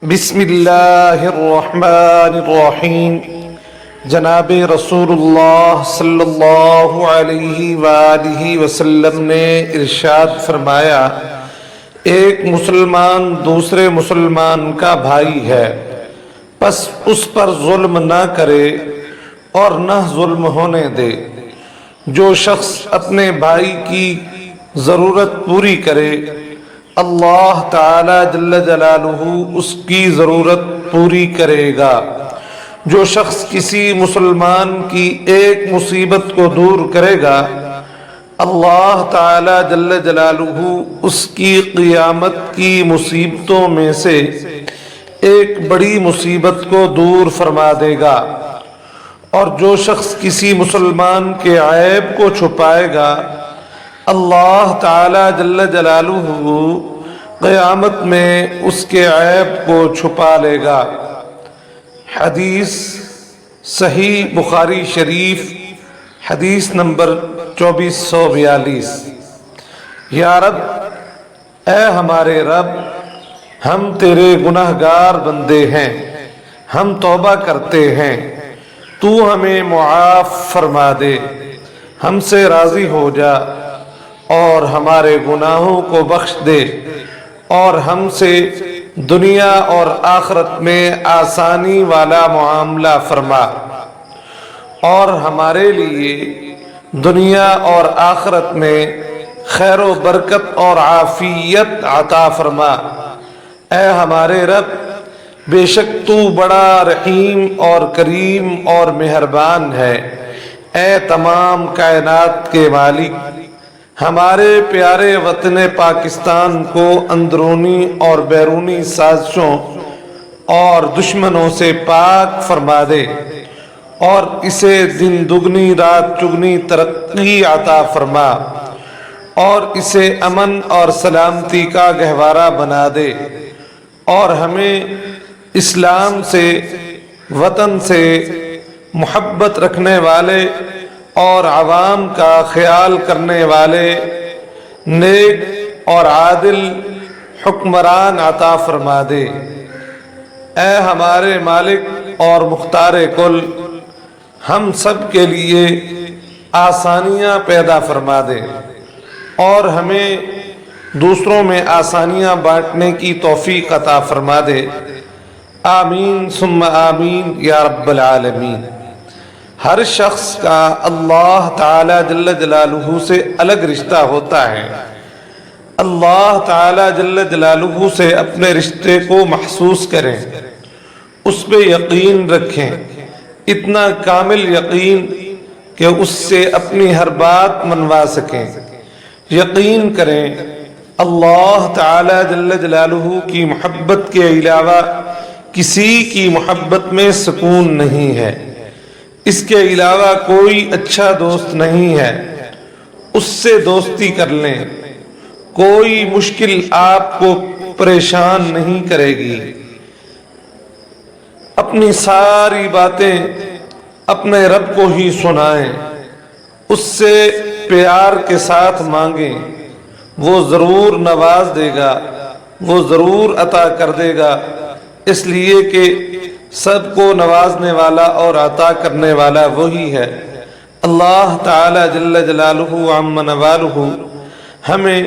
بسم اللہ الرحمن الرحیم۔ جناب رسول اللہ صلی اللہ علیہ وآلہ وسلم نے ارشاد فرمایا، ایک مسلمان دوسرے مسلمان کا بھائی ہے، پس اس پر ظلم نہ کرے اور نہ ظلم ہونے دے۔ جو شخص اپنے بھائی کی ضرورت پوری کرے، اللہ تعالی جل جلالہ اس کی ضرورت پوری کرے گا۔ جو شخص کسی مسلمان کی ایک مصیبت کو دور کرے گا، اللہ تعالی جل جلالہ اس کی قیامت کی مصیبتوں میں سے ایک بڑی مصیبت کو دور فرما دے گا۔ اور جو شخص کسی مسلمان کے عیب کو چھپائے گا، اللہ تعالی جل جلالہ قیامت میں اس کے عیب کو چھپا لے گا۔ حدیث صحیح بخاری شریف، حدیث نمبر 2442۔ یا رب، اے ہمارے رب، ہم تیرے گناہگار بندے ہیں، ہم توبہ کرتے ہیں، تو ہمیں معاف فرما دے، ہم سے راضی ہو جا اور ہمارے گناہوں کو بخش دے، اور ہم سے دنیا اور آخرت میں آسانی والا معاملہ فرما، اور ہمارے لیے دنیا اور آخرت میں خیر و برکت اور عافیت عطا فرما۔ اے ہمارے رب، بے شک تو بڑا رحیم اور کریم اور مہربان ہے۔ اے تمام کائنات کے مالک، ہمارے پیارے وطن پاکستان کو اندرونی اور بیرونی سازشوں اور دشمنوں سے پاک فرما دے، اور اسے دن دگنی رات چگنی ترقی عطا فرما، اور اسے امن اور سلامتی کا گہوارہ بنا دے، اور ہمیں اسلام سے، وطن سے محبت رکھنے والے اور عوام کا خیال کرنے والے نیک اور عادل حکمران عطا فرما دے۔ اے ہمارے مالک اور مختار کل، ہم سب کے لیے آسانیاں پیدا فرما دے، اور ہمیں دوسروں میں آسانیاں بانٹنے کی توفیق عطا فرما دے۔ آمین ثم آمین یا رب العالمین۔ ہر شخص کا اللہ تعالی جل جلالہ سے الگ رشتہ ہوتا ہے۔ اللہ تعالی جل جلالہ سے اپنے رشتے کو محسوس کریں، اس پہ یقین رکھیں، اتنا کامل یقین کہ اس سے اپنی ہر بات منوا سکیں۔ یقین کریں، اللہ تعالی جل جلالہ کی محبت کے علاوہ کسی کی محبت میں سکون نہیں ہے، اس کے علاوہ کوئی اچھا دوست نہیں ہے، اس سے دوستی کر لیں، کوئی مشکل آپ کو پریشان نہیں کرے گی۔ اپنی ساری باتیں اپنے رب کو ہی سنائیں، اس سے پیار کے ساتھ مانگیں، وہ ضرور نواز دے گا، وہ ضرور عطا کر دے گا، اس لیے کہ سب کو نوازنے والا اور عطا کرنے والا وہی ہے۔ اللہ تعالی جل جلالہ عم نوالہ ہمیں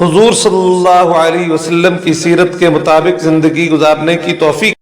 حضور صلی اللہ علیہ وسلم کی سیرت کے مطابق زندگی گزارنے کی توفیق